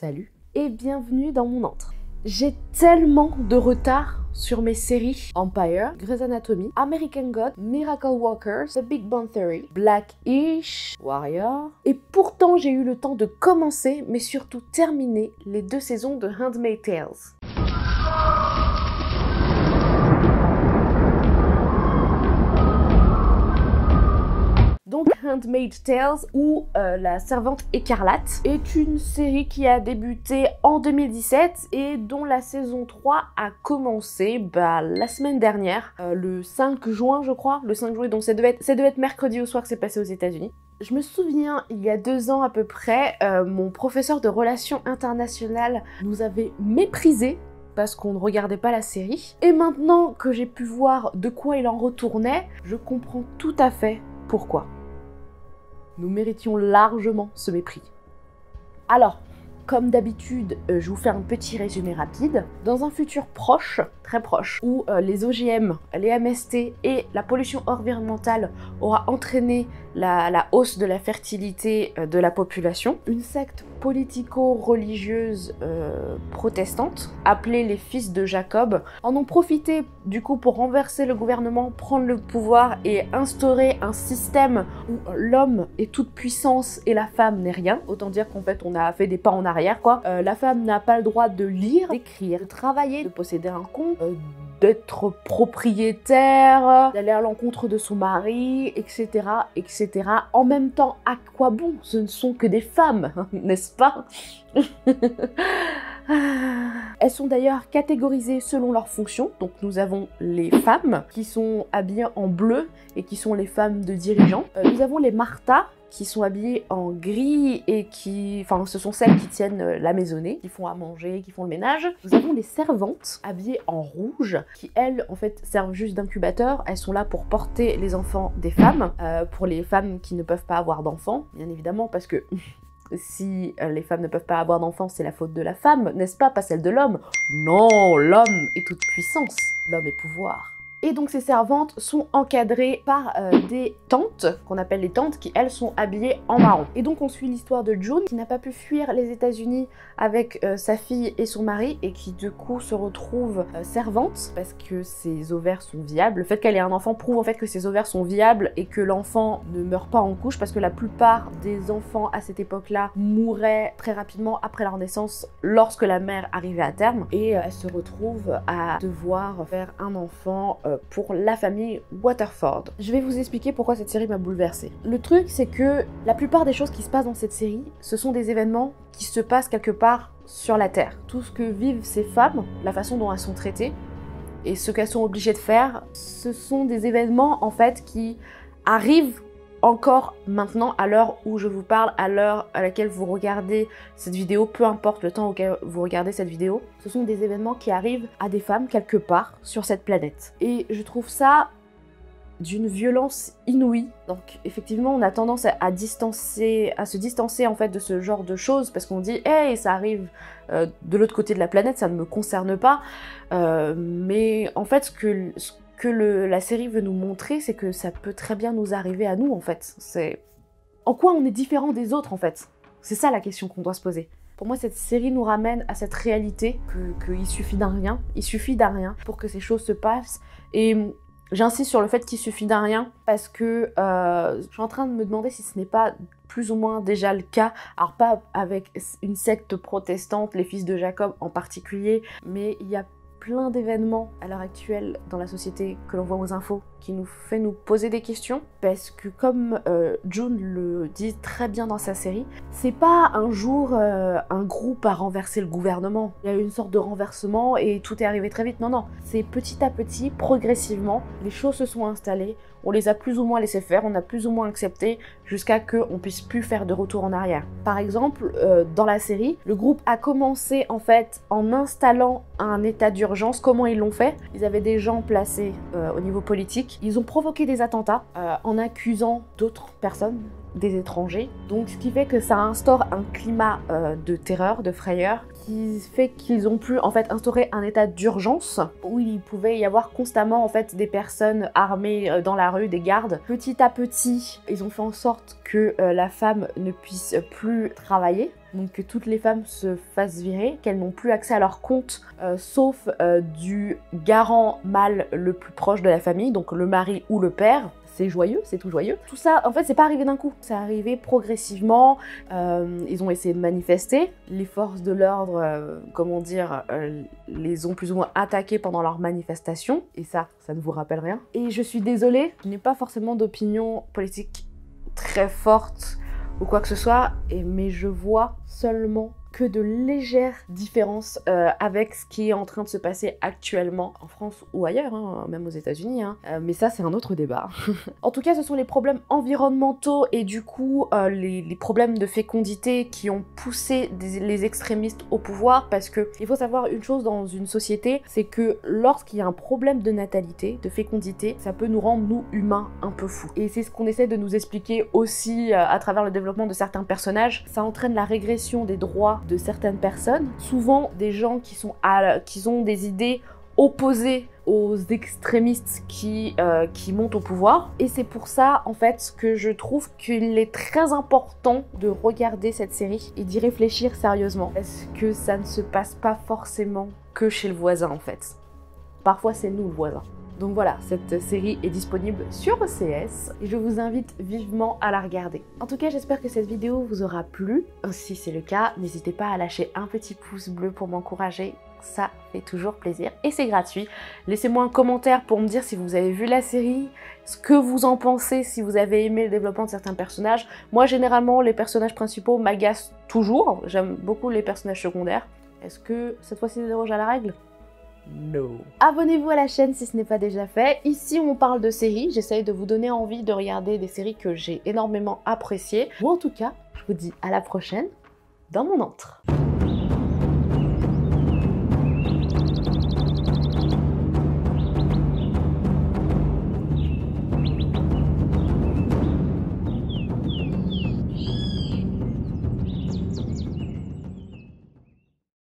Salut et bienvenue dans mon antre. J'ai tellement de retard sur mes séries Empire, Grey's Anatomy, American God, Miracle Workers, The Big Bang Theory, Black-ish, Warrior. Et pourtant j'ai eu le temps de commencer mais surtout terminer les 2 saisons de Handmaid's Tales. Donc Handmaid's Tales ou La Servante Écarlate est une série qui a débuté en 2017 et dont la saison 3 a commencé la semaine dernière, le 5 juin je crois, le 5 juin, donc ça devait être mercredi au soir que c'est passé aux États-Unis. Je me souviens, il y a 2 ans à peu près, mon professeur de relations internationales nous avait méprisés parce qu'on ne regardait pas la série. Et maintenant que j'ai pu voir de quoi il en retournait, je comprends tout à fait pourquoi. Nous méritions largement ce mépris. Alors, comme d'habitude, je vous fais un petit résumé rapide. Dans un futur proche, très proche, où les OGM, les MST et la pollution environnementale aura entraîné la hausse de la fertilité de la population, une secte politico-religieuse protestante, appelée les Fils de Jacob, en ont profité du coup pour renverser le gouvernement, prendre le pouvoir et instaurer un système où l'homme est toute puissance et la femme n'est rien. Autant dire qu'en fait on a fait des pas en arrière quoi. La femme n'a pas le droit de lire, d'écrire, de travailler, de posséder un compte, d'être propriétaire, d'aller à l'encontre de son mari, etc., etc. En même temps, à quoi bon? Ce ne sont que des femmes, n'est-ce pas? Elles sont d'ailleurs catégorisées selon leur fonction. Donc nous avons les femmes qui sont habillées en bleu et qui sont les femmes de dirigeants. Nous avons les Martha qui sont habillées en gris et enfin ce sont celles qui tiennent la maisonnée, qui font à manger, qui font le ménage. Nous avons les servantes habillées en rouge qui elles en fait servent juste d'incubateurs. Elles sont là pour porter les enfants des femmes, pour les femmes qui ne peuvent pas avoir d'enfants, bien évidemment parce que si les femmes ne peuvent pas avoir d'enfants, c'est la faute de la femme, n'est-ce pas celle de l'homme? Non, l'homme est toute puissance, l'homme est pouvoir. Et donc ces servantes sont encadrées par des tantes, qu'on appelle les tantes, qui elles sont habillées en marron. Et donc on suit l'histoire de June, qui n'a pas pu fuir les États-Unis avec sa fille et son mari, et qui du coup se retrouve servante, parce que ses ovaires sont viables. Le fait qu'elle ait un enfant prouve en fait que ses ovaires sont viables, et que l'enfant ne meurt pas en couche, parce que la plupart des enfants à cette époque-là mouraient très rapidement après leur naissance, lorsque la mère arrivait à terme, et elle se retrouve à devoir faire un enfant pour la famille Waterford. Je vais vous expliquer pourquoi cette série m'a bouleversée. Le truc, c'est que la plupart des choses qui se passent dans cette série, ce sont des événements qui se passent quelque part sur la Terre. Tout ce que vivent ces femmes, la façon dont elles sont traitées, et ce qu'elles sont obligées de faire, ce sont des événements en fait qui arrivent encore maintenant, à l'heure où je vous parle, à l'heure à laquelle vous regardez cette vidéo, peu importe le temps auquel vous regardez cette vidéo, ce sont des événements qui arrivent à des femmes quelque part sur cette planète. Et je trouve ça d'une violence inouïe. Donc effectivement, on a tendance à se distancer en fait de ce genre de choses parce qu'on dit « Hey, ça arrive de l'autre côté de la planète, ça ne me concerne pas. » Mais en fait, ce que la série veut nous montrer, c'est que ça peut très bien nous arriver à nous, en fait. C'est en quoi on est différent des autres, en fait. C'est ça la question qu'on doit se poser. Pour moi, cette série nous ramène à cette réalité qu'il suffit d'un rien. Il suffit d'un rien pour que ces choses se passent. Et j'insiste sur le fait qu'il suffit d'un rien parce que je suis en train de me demander si ce n'est pas plus ou moins déjà le cas. Alors pas avec une secte protestante, les Fils de Jacob en particulier, mais il y a plein d'événements à l'heure actuelle dans la société que l'on voit aux infos qui nous fait nous poser des questions parce que comme June le dit très bien dans sa série, c'est pas un jour un groupe a renversé le gouvernement, il y a eu une sorte de renversement et tout est arrivé très vite, non, c'est petit à petit, progressivement, les choses se sont installées, on les a plus ou moins laissé faire, on a plus ou moins accepté jusqu'à qu'on puisse plus faire de retour en arrière. Par exemple, dans la série, le groupe a commencé en fait en installant un état d'urgence. Comment ils l'ont fait? Ils avaient des gens placés au niveau politique. Ils ont provoqué des attentats en accusant d'autres personnes, des étrangers. Donc ce qui fait que ça instaure un climat de terreur, de frayeur, qui fait qu'ils ont pu en fait instaurer un état d'urgence où il pouvait y avoir constamment en fait des personnes armées dans la rue, des gardes. Petit à petit, ils ont fait en sorte que la femme ne puisse plus travailler. donc que toutes les femmes se fassent virer, qu'elles n'ont plus accès à leur compte, sauf du garant mâle le plus proche de la famille, donc le mari ou le père. C'est joyeux, c'est tout joyeux. Tout ça, en fait, c'est pas arrivé d'un coup. C'est arrivé progressivement. Ils ont essayé de manifester. Les forces de l'ordre, comment dire, les ont plus ou moins attaqués pendant leur manifestation. Et ça ne vous rappelle rien. Et je suis désolée, je n'ai pas forcément d'opinion politique très forte ou quoi que ce soit, mais je vois seulement que de légères différences avec ce qui est en train de se passer actuellement en France ou ailleurs, hein, même aux États-Unis. Hein. Mais ça, c'est un autre débat. En tout cas, ce sont les problèmes environnementaux et du coup, les problèmes de fécondité qui ont poussé les extrémistes au pouvoir, parce que il faut savoir une chose dans une société, c'est que lorsqu'il y a un problème de natalité, de fécondité, ça peut nous rendre, nous, humains, un peu fous. Et c'est ce qu'on essaie de nous expliquer aussi à travers le développement de certains personnages. Ça entraîne la régression des droits de certaines personnes, souvent des gens qui ont des idées opposées aux extrémistes qui montent au pouvoir. Et c'est pour ça, en fait, que je trouve qu'il est très important de regarder cette série et d'y réfléchir sérieusement. Parce que ça ne se passe pas forcément que chez le voisin, en fait. Parfois, c'est nous le voisin. Donc voilà, cette série est disponible sur OCS et je vous invite vivement à la regarder. En tout cas, j'espère que cette vidéo vous aura plu. Si c'est le cas, n'hésitez pas à lâcher un petit pouce bleu pour m'encourager. Ça fait toujours plaisir et c'est gratuit. Laissez-moi un commentaire pour me dire si vous avez vu la série, ce que vous en pensez, si vous avez aimé le développement de certains personnages. Moi, généralement, les personnages principaux m'agacent toujours. J'aime beaucoup les personnages secondaires. Est-ce que cette fois-ci, je déroge à la règle ? No. Abonnez-vous à la chaîne si ce n'est pas déjà fait. Ici, on parle de séries. J'essaye de vous donner envie de regarder des séries que j'ai énormément appréciées. Ou en tout cas, je vous dis à la prochaine dans mon antre.